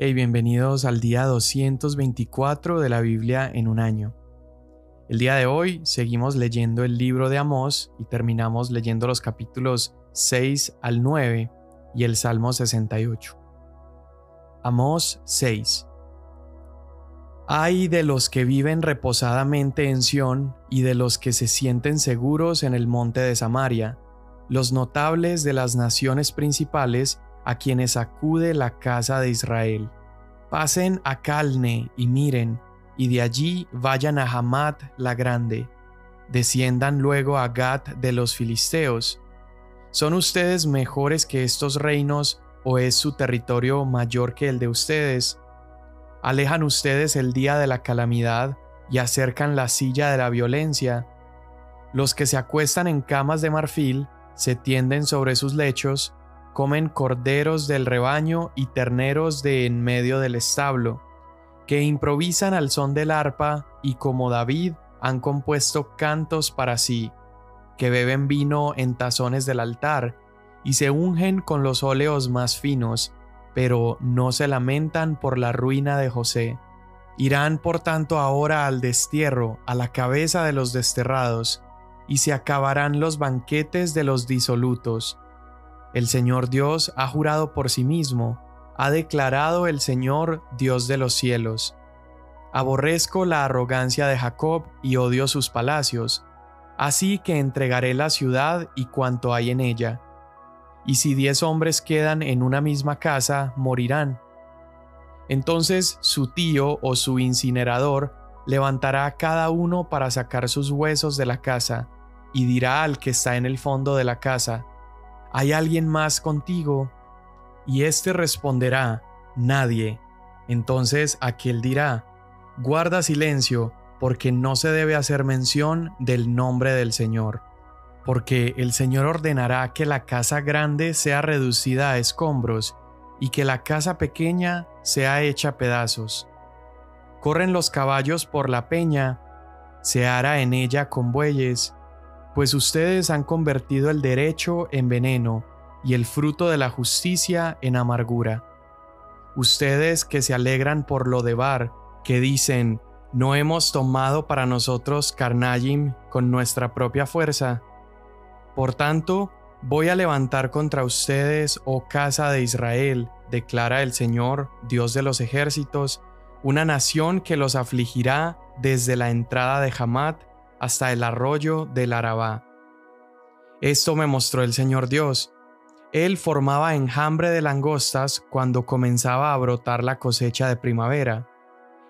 Hey, bienvenidos al día 224 de la Biblia en un año. El día de hoy seguimos leyendo el libro de Amós y terminamos leyendo los capítulos 6 al 9 y el Salmo 68. Amós 6. Ay de los que viven reposadamente en Sión y de los que se sienten seguros en el monte de Samaria, los notables de las naciones principales a quienes acude la casa de Israel. Pasen a Calne y miren, y de allí vayan a Hamat la grande. Desciendan luego a Gat de los filisteos. ¿Son ustedes mejores que estos reinos, o es su territorio mayor que el de ustedes? Alejan ustedes el día de la calamidad y acercan la silla de la violencia. Los que se acuestan en camas de marfil se tienden sobre sus lechos, comen corderos del rebaño y terneros de en medio del establo, que improvisan al son del arpa y como David han compuesto cantos para sí, que beben vino en tazones del altar y se ungen con los óleos más finos, pero no se lamentan por la ruina de José. Irán por tanto ahora al destierro, a la cabeza de los desterrados, y se acabarán los banquetes de los disolutos. El Señor Dios ha jurado por sí mismo, ha declarado el Señor Dios de los cielos. Aborrezco la arrogancia de Jacob y odio sus palacios, así que entregaré la ciudad y cuanto hay en ella. Y si 10 hombres quedan en una misma casa, morirán. Entonces su tío o su incinerador levantará a cada uno para sacar sus huesos de la casa, y dirá al que está en el fondo de la casa: ¿hay alguien más contigo? Y éste responderá: nadie. Entonces aquel dirá: guarda silencio, porque no se debe hacer mención del nombre del Señor. Porque el Señor ordenará que la casa grande sea reducida a escombros, y que la casa pequeña sea hecha pedazos. Corren los caballos por la peña, se ara en ella con bueyes, pues ustedes han convertido el derecho en veneno y el fruto de la justicia en amargura. Ustedes que se alegran por Lodebar, que dicen: ¿no hemos tomado para nosotros Carnayim con nuestra propia fuerza? Por tanto, voy a levantar contra ustedes, oh casa de Israel, declara el Señor, Dios de los ejércitos, una nación que los afligirá desde la entrada de Hamat hasta el arroyo del Arabá. Esto me mostró el Señor Dios. Él formaba enjambre de langostas cuando comenzaba a brotar la cosecha de primavera,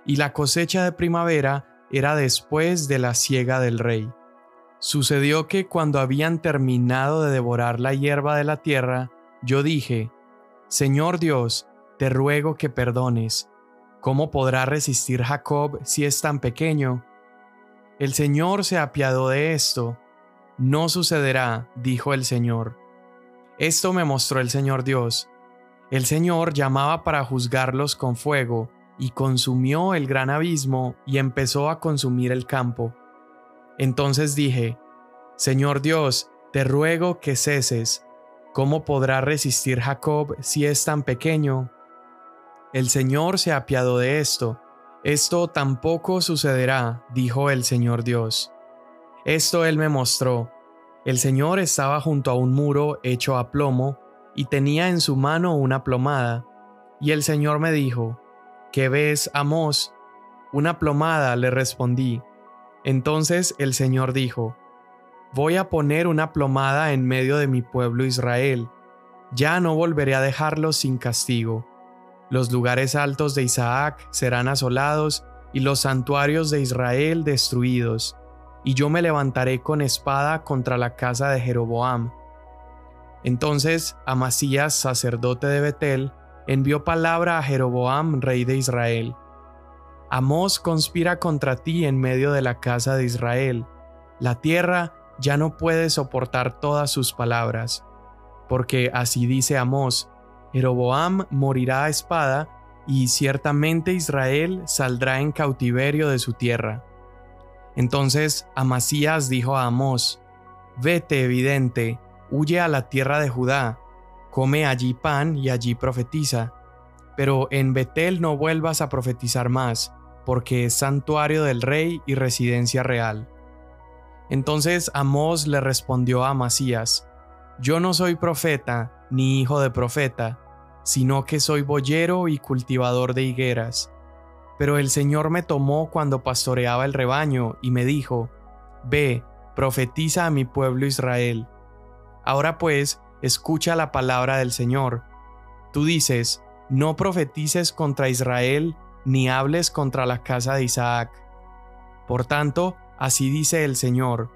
y la cosecha de primavera era después de la siega del rey. Sucedió que cuando habían terminado de devorar la hierba de la tierra, yo dije: Señor Dios, te ruego que perdones. ¿Cómo podrá resistir Jacob si es tan pequeño? El Señor se apiadó de esto. No sucederá, dijo el Señor. Esto me mostró el Señor Dios. El Señor llamaba para juzgarlos con fuego, y consumió el gran abismo y empezó a consumir el campo. Entonces dije: Señor Dios, te ruego que ceses. ¿Cómo podrá resistir Jacob si es tan pequeño? El Señor se apiadó de esto. Esto tampoco sucederá, dijo el Señor Dios. Esto él me mostró. El Señor estaba junto a un muro hecho a plomo y tenía en su mano una plomada. Y el Señor me dijo: ¿qué ves, Amós? Una plomada, le respondí. Entonces el Señor dijo: voy a poner una plomada en medio de mi pueblo Israel. Ya no volveré a dejarlos sin castigo. Los lugares altos de Isaac serán asolados y los santuarios de Israel destruidos, y yo me levantaré con espada contra la casa de Jeroboam. Entonces Amasías, sacerdote de Betel, envió palabra a Jeroboam, rey de Israel: Amós conspira contra ti en medio de la casa de Israel. La tierra ya no puede soportar todas sus palabras. Porque así dice Amós: Jeroboam morirá a espada, y ciertamente Israel saldrá en cautiverio de su tierra. Entonces Amasías dijo a Amós: vete, vidente, huye a la tierra de Judá, come allí pan y allí profetiza. pero en Betel no vuelvas a profetizar más, porque es santuario del rey y residencia real. Entonces Amós le respondió a Amasías: Yo no soy profeta, ni hijo de profeta, sino que soy boyero y cultivador de higueras. Pero el Señor me tomó cuando pastoreaba el rebaño y me dijo: Ve, profetiza a mi pueblo Israel. Ahora pues, escucha la palabra del Señor. Tú dices: No profetices contra Israel, ni hables contra la casa de Isaac. Por tanto, así dice el Señor: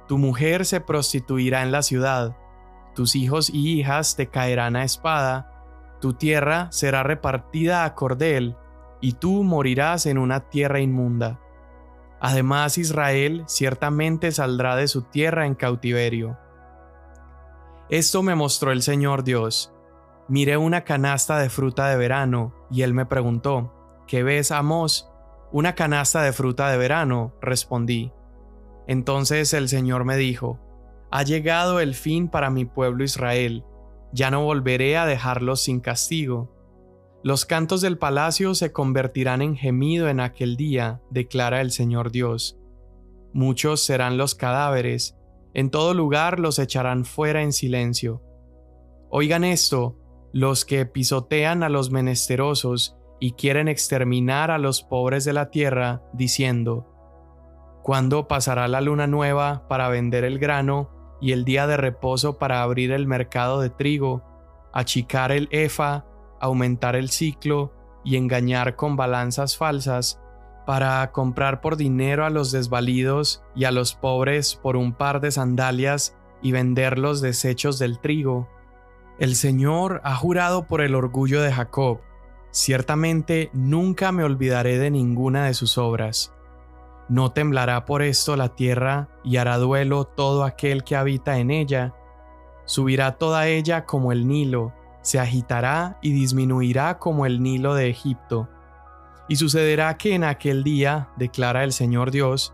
Tu mujer se prostituirá en la ciudad, tus hijos y hijas te caerán a espada, tu tierra será repartida a cordel, y tú morirás en una tierra inmunda. Además, Israel ciertamente saldrá de su tierra en cautiverio. Esto me mostró el Señor Dios. Miré una canasta de fruta de verano, y él me preguntó: ¿Qué ves, Amós? Una canasta de fruta de verano, respondí. Entonces el Señor me dijo: Ha llegado el fin para mi pueblo Israel, ya no volveré a dejarlos sin castigo. Los cantos del palacio se convertirán en gemido en aquel día, declara el Señor Dios. Muchos serán los cadáveres, en todo lugar los echarán fuera en silencio. Oigan esto, los que pisotean a los menesterosos y quieren exterminar a los pobres de la tierra, diciendo: ¿Cuándo pasará la luna nueva para vender el grano y el día de reposo para abrir el mercado de trigo, achicar el efa, aumentar el ciclo y engañar con balanzas falsas, para comprar por dinero a los desvalidos y a los pobres por un par de sandalias y vender los desechos del trigo? El Señor ha jurado por el orgullo de Jacob: ciertamente nunca me olvidaré de ninguna de sus obras. ¿No temblará por esto la tierra y hará duelo todo aquel que habita en ella? Subirá toda ella como el Nilo, se agitará y disminuirá como el Nilo de Egipto. Y sucederá que en aquel día, declara el Señor Dios,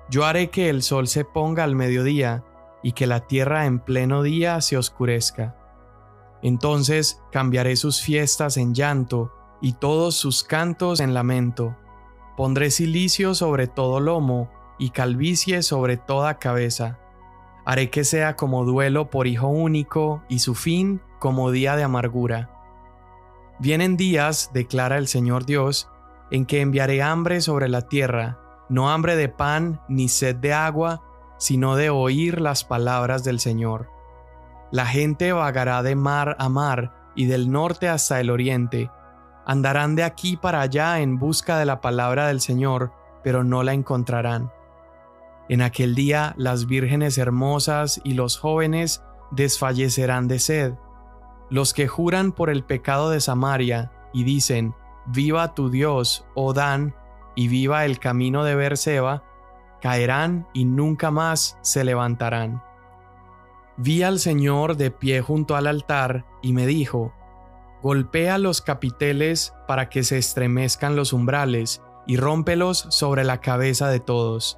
yo haré que el sol se ponga al mediodía y que la tierra en pleno día se oscurezca. Entonces cambiaré sus fiestas en llanto y todos sus cantos en lamento. Pondré cilicio sobre todo lomo y calvicie sobre toda cabeza. Haré que sea como duelo por hijo único y su fin como día de amargura. Vienen días, declara el Señor Dios, en que enviaré hambre sobre la tierra, no hambre de pan ni sed de agua, sino de oír las palabras del Señor. La gente vagará de mar a mar y del norte hasta el oriente. Andarán de aquí para allá en busca de la palabra del Señor, pero no la encontrarán. En aquel día las vírgenes hermosas y los jóvenes desfallecerán de sed. Los que juran por el pecado de Samaria y dicen: Viva tu Dios, oh Dan, y viva el camino de Beerseba, caerán y nunca más se levantarán. Vi al Señor de pie junto al altar y me dijo: Golpea los capiteles para que se estremezcan los umbrales y rómpelos sobre la cabeza de todos.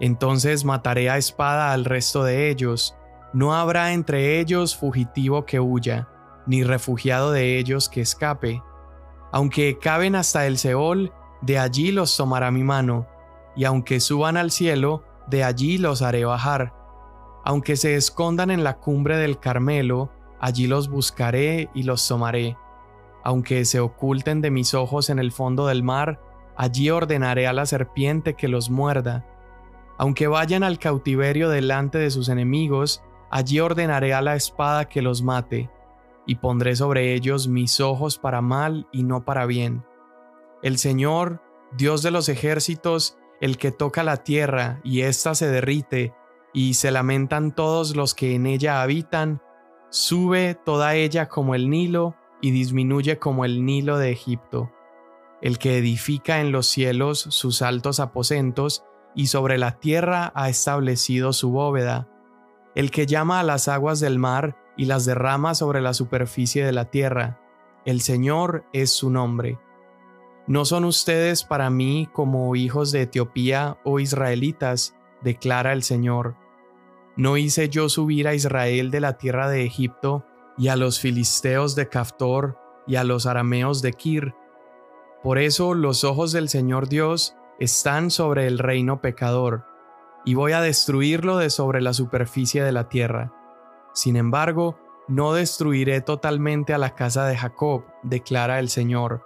Entonces mataré a espada al resto de ellos. No habrá entre ellos fugitivo que huya, ni refugiado de ellos que escape. Aunque caben hasta el Seol, de allí los tomará mi mano, y aunque suban al cielo, de allí los haré bajar. Aunque se escondan en la cumbre del Carmelo, allí los buscaré y los tomaré. Aunque se oculten de mis ojos en el fondo del mar, allí ordenaré a la serpiente que los muerda. Aunque vayan al cautiverio delante de sus enemigos, allí ordenaré a la espada que los mate, y pondré sobre ellos mis ojos para mal y no para bien. El Señor, Dios de los ejércitos, el que toca la tierra y ésta se derrite, y se lamentan todos los que en ella habitan, sube toda ella como el Nilo y disminuye como el Nilo de Egipto. El que edifica en los cielos sus altos aposentos y sobre la tierra ha establecido su bóveda. El que llama a las aguas del mar y las derrama sobre la superficie de la tierra. El Señor es su nombre. ¿No son ustedes para mí como hijos de Etiopía o israelitas?, declara el Señor. ¿No hice yo subir a Israel de la tierra de Egipto y a los filisteos de Caftor y a los arameos de Kir. Por eso los ojos del Señor Dios están sobre el reino pecador, y voy a destruirlo de sobre la superficie de la tierra. Sin embargo, no destruiré totalmente a la casa de Jacob, declara el Señor,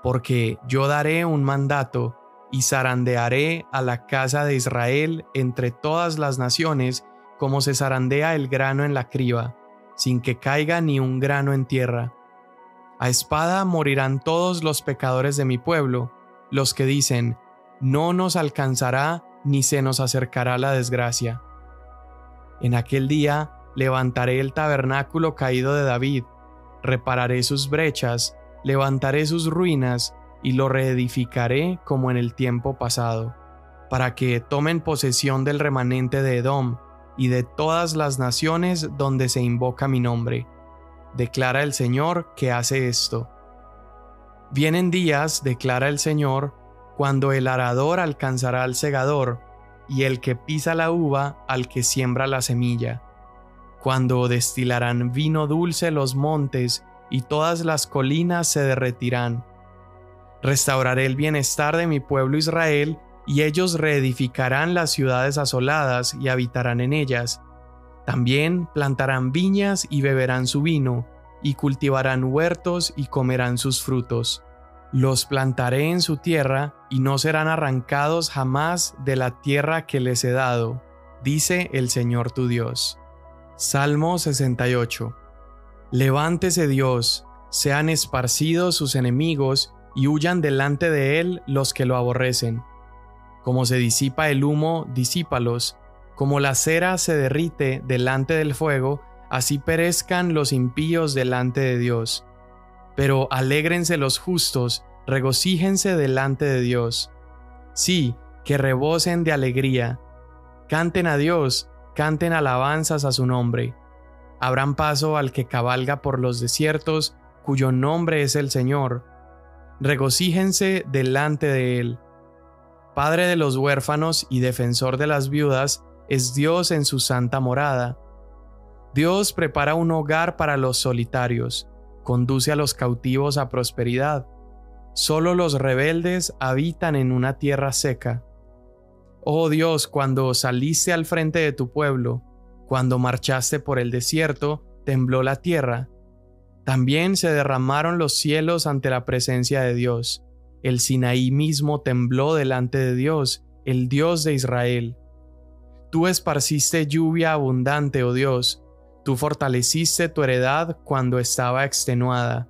porque yo daré un mandato y zarandearé a la casa de Israel entre todas las naciones, como se zarandea el grano en la criba, sin que caiga ni un grano en tierra. A espada morirán todos los pecadores de mi pueblo, los que dicen, no nos alcanzará ni se nos acercará la desgracia. En aquel día levantaré el tabernáculo caído de David, repararé sus brechas, levantaré sus ruinas y lo reedificaré como en el tiempo pasado, para que tomen posesión del remanente de Edom y de todas las naciones donde se invoca mi nombre. Declara el Señor que hace esto. Vienen días, declara el Señor, cuando el arador alcanzará al segador, y el que pisa la uva al que siembra la semilla, cuando destilarán vino dulce los montes, y todas las colinas se derretirán. Restauraré el bienestar de mi pueblo Israel, y ellos reedificarán las ciudades asoladas y habitarán en ellas. También plantarán viñas y beberán su vino, y cultivarán huertos y comerán sus frutos. Los plantaré en su tierra, y no serán arrancados jamás de la tierra que les he dado, dice el Señor tu Dios. Salmo 68. Levántese Dios, sean esparcidos sus enemigos, y huyan delante de él los que lo aborrecen. Como se disipa el humo, disípalos, como la cera se derrite delante del fuego, así perezcan los impíos delante de Dios. Pero alégrense los justos, regocíjense delante de Dios. Sí, que rebosen de alegría. Canten a Dios, canten alabanzas a su nombre. Abran paso al que cabalga por los desiertos, cuyo nombre es el Señor. Regocíjense delante de él. Padre de los huérfanos y defensor de las viudas, es Dios en su santa morada. Dios prepara un hogar para los solitarios, conduce a los cautivos a prosperidad. Solo los rebeldes habitan en una tierra seca. Oh Dios, cuando saliste al frente de tu pueblo, cuando marchaste por el desierto, tembló la tierra. También se derramaron los cielos ante la presencia de Dios. El Sinaí mismo tembló delante de Dios, el Dios de Israel. Tú esparciste lluvia abundante, oh Dios. Tú fortaleciste tu heredad cuando estaba extenuada.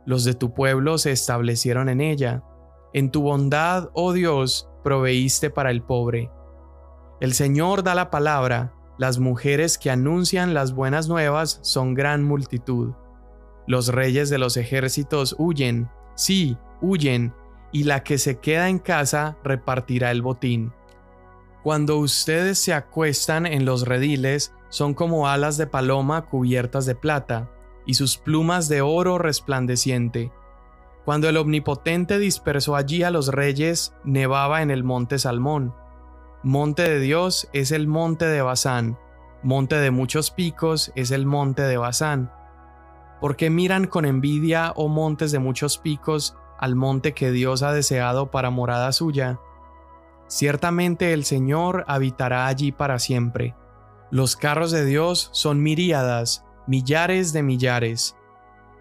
Los de tu pueblo se establecieron en ella. En tu bondad, oh Dios, proveíste para el pobre. El Señor da la palabra. Las mujeres que anuncian las buenas nuevas son gran multitud. Los reyes de los ejércitos huyen, sí, huyen, y la que se queda en casa repartirá el botín. Cuando ustedes se acuestan en los rediles, son como alas de paloma cubiertas de plata, y sus plumas de oro resplandeciente. Cuando el Omnipotente dispersó allí a los reyes, nevaba en el monte Salmón. Monte de Dios es el monte de Basán, monte de muchos picos es el monte de Basán. ¿Por qué miran con envidia, oh montes de muchos picos, al monte que Dios ha deseado para morada suya? Ciertamente el Señor habitará allí para siempre. Los carros de Dios son miríadas, millares de millares.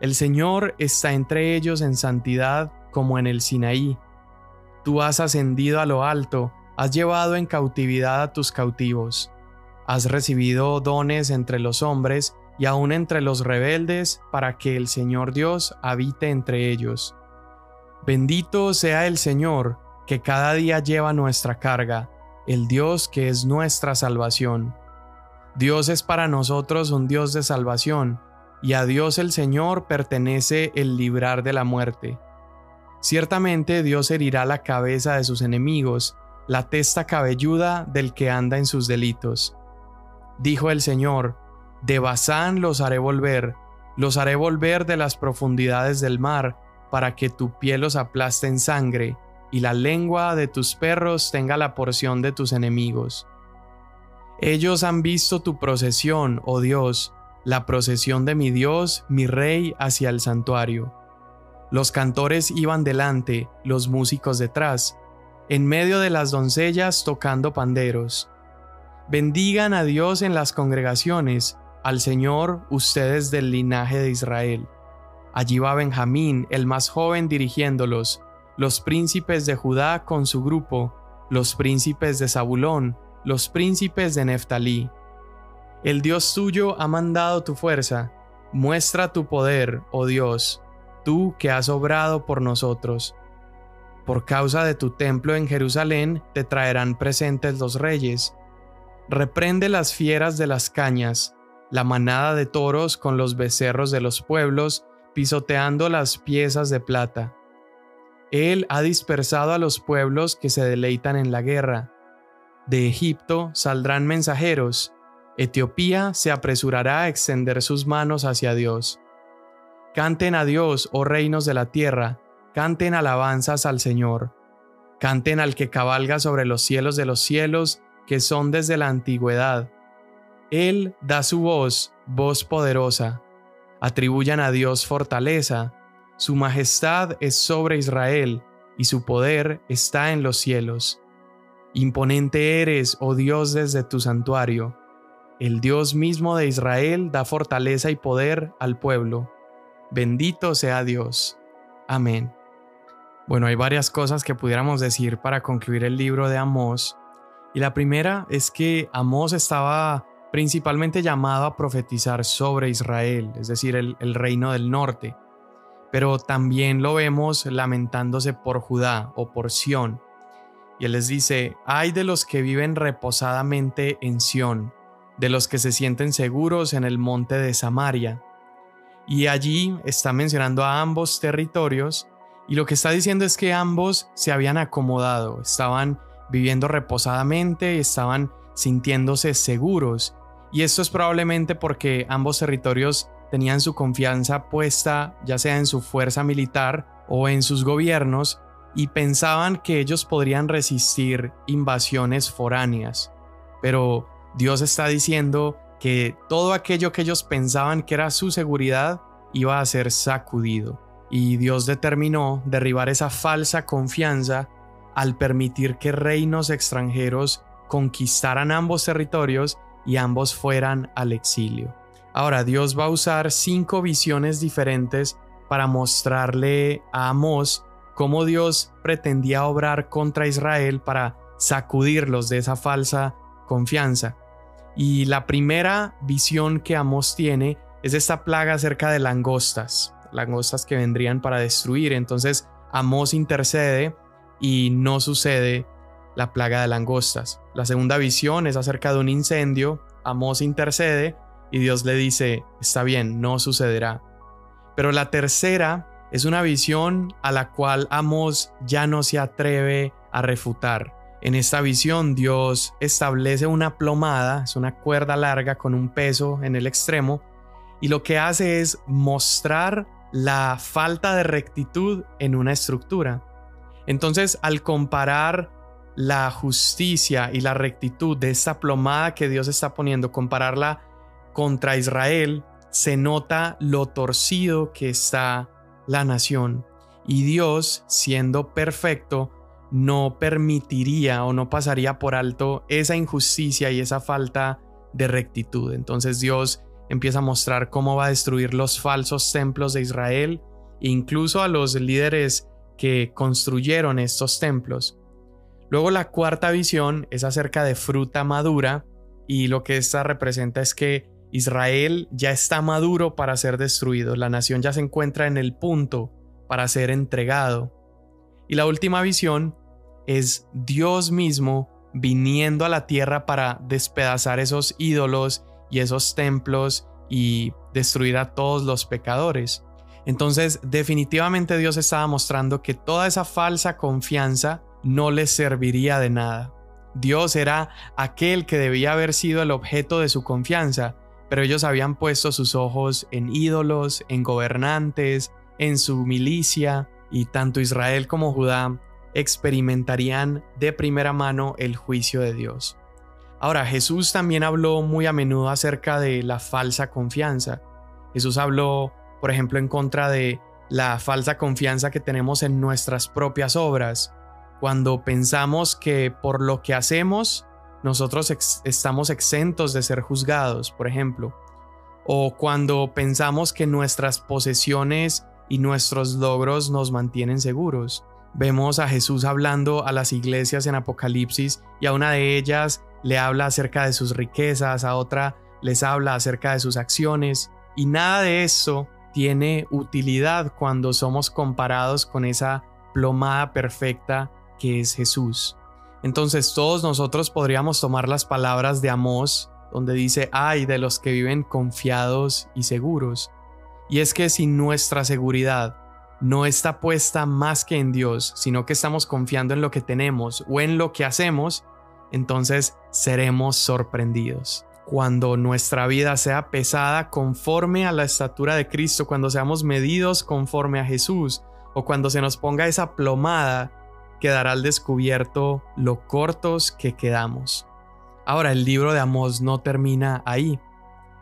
El Señor está entre ellos en santidad como en el Sinaí. Tú has ascendido a lo alto, has llevado en cautividad a tus cautivos. Has recibido dones entre los hombres y aun entre los rebeldes para que el Señor Dios habite entre ellos. Bendito sea el Señor, que cada día lleva nuestra carga, el Dios que es nuestra salvación. Dios es para nosotros un Dios de salvación, y a Dios el Señor pertenece el librar de la muerte. Ciertamente Dios herirá la cabeza de sus enemigos, la testa cabelluda del que anda en sus delitos. Dijo el Señor: de Basán los haré volver de las profundidades del mar, para que tu pie los aplaste en sangre, y la lengua de tus perros tenga la porción de tus enemigos. Ellos han visto tu procesión, oh Dios, la procesión de mi Dios, mi Rey, hacia el santuario. Los cantores iban delante, los músicos detrás, en medio de las doncellas tocando panderos. Bendigan a Dios en las congregaciones, al Señor, ustedes del linaje de Israel. Allí va Benjamín, el más joven, dirigiéndolos, los príncipes de Judá con su grupo, los príncipes de Zabulón, los príncipes de Neftalí. El Dios tuyo ha mandado tu fuerza, muestra tu poder, oh Dios, tú que has obrado por nosotros. Por causa de tu templo en Jerusalén te traerán presentes los reyes. Reprende las fieras de las cañas, la manada de toros con los becerros de los pueblos, pisoteando las piezas de plata. Él ha dispersado a los pueblos que se deleitan en la guerra. De Egipto saldrán mensajeros. Etiopía se apresurará a extender sus manos hacia Dios. Canten a Dios, oh reinos de la tierra, canten alabanzas al Señor. Canten al que cabalga sobre los cielos de los cielos, que son desde la antigüedad. Él da su voz, voz poderosa. Atribuyan a Dios fortaleza. Su majestad es sobre Israel, y su poder está en los cielos. Imponente eres, oh Dios, desde tu santuario. El Dios mismo de Israel da fortaleza y poder al pueblo. Bendito sea Dios. Amén. Bueno, hay varias cosas que pudiéramos decir para concluir el libro de Amós. Y la primera es que Amós estaba principalmente llamado a profetizar sobre Israel, es decir, el reino del norte. Pero también lo vemos lamentándose por Judá o por Sión. Y él les dice: ay de los que viven reposadamente en Sión, de los que se sienten seguros en el monte de Samaria. Y allí está mencionando a ambos territorios, y lo que está diciendo es que ambos se habían acomodado, estaban viviendo reposadamente, estaban sintiéndose seguros. Y esto es probablemente porque ambos territorios tenían su confianza puesta ya sea en su fuerza militar o en sus gobiernos, y pensaban que ellos podrían resistir invasiones foráneas. Pero Dios está diciendo que todo aquello que ellos pensaban que era su seguridad iba a ser sacudido. Y Dios determinó derribar esa falsa confianza al permitir que reinos extranjeros conquistaran ambos territorios y ambos fueran al exilio. Ahora, Dios va a usar 5 visiones diferentes para mostrarle a Amós cómo Dios pretendía obrar contra Israel para sacudirlos de esa falsa confianza. Y la primera visión que Amós tiene es esta plaga acerca de langostas que vendrían para destruir. Entonces Amós intercede y no sucede la plaga de langostas. La segunda visión es acerca de un incendio. Amós intercede y Dios le dice: está bien, no sucederá. Pero la tercera es una visión a la cual Amós ya no se atreve a refutar. En esta visión Dios establece una plomada, es una cuerda larga con un peso en el extremo, y lo que hace es mostrar la falta de rectitud en una estructura. Entonces, al comparar la justicia y la rectitud de esta plomada que Dios está poniendo, compararla contra Israel, se nota lo torcido que está la nación. Y Dios, siendo perfecto, no permitiría o no pasaría por alto esa injusticia y esa falta de rectitud. Entonces Dios empieza a mostrar cómo va a destruir los falsos templos de Israel, incluso a los líderes que construyeron estos templos. Luego la cuarta visión es acerca de fruta madura, y lo que esta representa es que Israel ya está maduro para ser destruido, la nación ya se encuentra en el punto para ser entregado. Y la última visión es Dios mismo viniendo a la tierra para despedazar esos ídolos y esos templos y destruir a todos los pecadores. Entonces, definitivamente Dios estaba mostrando que toda esa falsa confianza no les serviría de nada. Dios era aquel que debía haber sido el objeto de su confianza, pero ellos habían puesto sus ojos en ídolos, en gobernantes, en su milicia, y tanto Israel como Judá experimentarían de primera mano el juicio de Dios. Ahora, Jesús también habló muy a menudo acerca de la falsa confianza. Jesús habló, por ejemplo, en contra de la falsa confianza que tenemos en nuestras propias obras, cuando pensamos que por lo que hacemos nosotros estamos exentos de ser juzgados, por ejemplo, o cuando pensamos que nuestras posesiones y nuestros logros nos mantienen seguros. Vemos a Jesús hablando a las iglesias en Apocalipsis y a una de ellas le habla acerca de sus riquezas, a otra les habla acerca de sus acciones, y nada de eso tiene utilidad cuando somos comparados con esa plomada perfecta que es Jesús. Entonces todos nosotros podríamos tomar las palabras de Amós, donde dice: ay de los que viven confiados y seguros. Y es que si nuestra seguridad no está puesta más que en Dios, sino que estamos confiando en lo que tenemos o en lo que hacemos, entonces seremos sorprendidos. Cuando nuestra vida sea pesada conforme a la estatura de Cristo, cuando seamos medidos conforme a Jesús, o cuando se nos ponga esa plomada, quedará al descubierto lo cortos que quedamos. Ahora, el libro de Amós no termina ahí.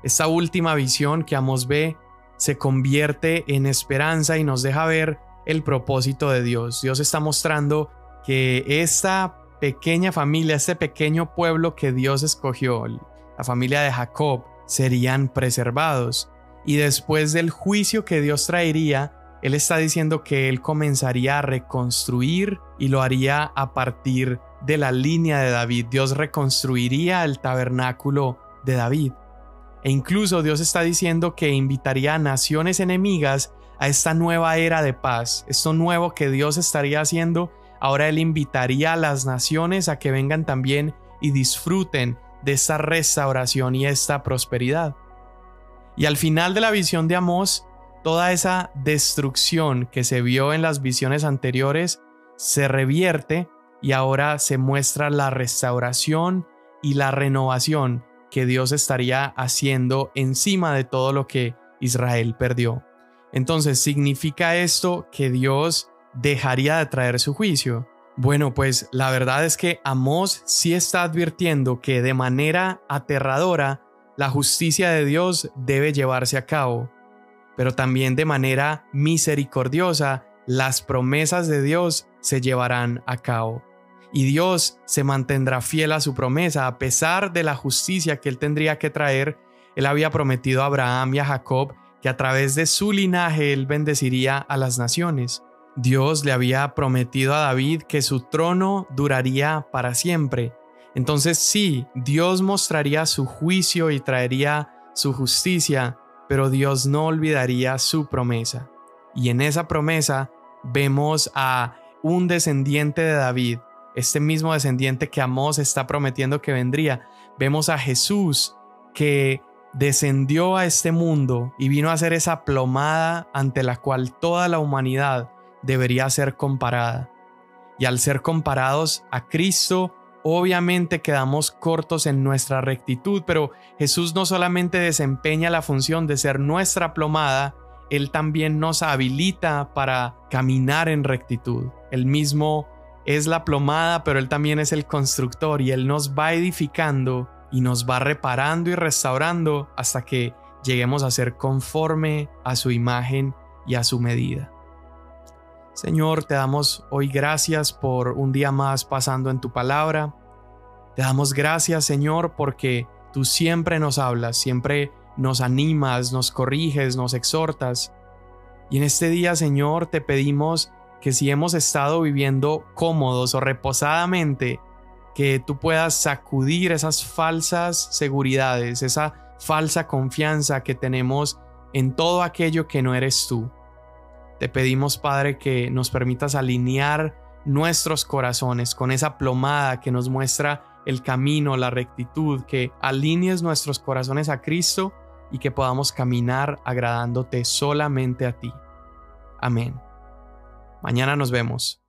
Esta última visión que Amós ve se convierte en esperanza y nos deja ver el propósito de Dios. Dios está mostrando que esta pequeña familia, este pequeño pueblo que Dios escogió, la familia de Jacob, serían preservados. Y después del juicio que Dios traería, Él está diciendo que Él comenzaría a reconstruir y lo haría a partir de la línea de David. Dios reconstruiría el tabernáculo de David. E incluso Dios está diciendo que invitaría a naciones enemigas a esta nueva era de paz. Esto nuevo que Dios estaría haciendo, ahora Él invitaría a las naciones a que vengan también y disfruten de esta restauración y esta prosperidad. Y al final de la visión de Amós, toda esa destrucción que se vio en las visiones anteriores se revierte y ahora se muestra la restauración y la renovación que Dios estaría haciendo encima de todo lo que Israel perdió. Entonces, ¿significa esto que Dios dejaría de traer su juicio? Bueno, pues la verdad es que Amós sí está advirtiendo que de manera aterradora la justicia de Dios debe llevarse a cabo, pero también de manera misericordiosa las promesas de Dios se llevarán a cabo. Y Dios se mantendrá fiel a su promesa a pesar de la justicia que Él tendría que traer. Él había prometido a Abraham y a Jacob que a través de su linaje Él bendeciría a las naciones. Dios le había prometido a David que su trono duraría para siempre. Entonces sí, Dios mostraría su juicio y traería su justicia, pero Dios no olvidaría su promesa. Y en esa promesa vemos a un descendiente de David, este mismo descendiente que Amós está prometiendo que vendría. Vemos a Jesús que descendió a este mundo y vino a ser esa plomada ante la cual toda la humanidad debería ser comparada. Y al ser comparados a Cristo, obviamente quedamos cortos en nuestra rectitud, pero Jesús no solamente desempeña la función de ser nuestra plomada, Él también nos habilita para caminar en rectitud. Él mismo es la plomada, pero Él también es el constructor y Él nos va edificando y nos va reparando y restaurando hasta que lleguemos a ser conforme a su imagen y a su medida. Señor, te damos hoy gracias por un día más pasando en tu palabra. Te damos gracias, Señor, porque tú siempre nos hablas, siempre nos animas, nos corriges, nos exhortas. Y en este día, Señor, te pedimos que si hemos estado viviendo cómodos o reposadamente, que tú puedas sacudir esas falsas seguridades, esa falsa confianza que tenemos en todo aquello que no eres tú. Te pedimos, Padre, que nos permitas alinear nuestros corazones con esa plomada que nos muestra el camino, la rectitud, que alinees nuestros corazones a Cristo y que podamos caminar agradándote solamente a ti. Amén. Mañana nos vemos.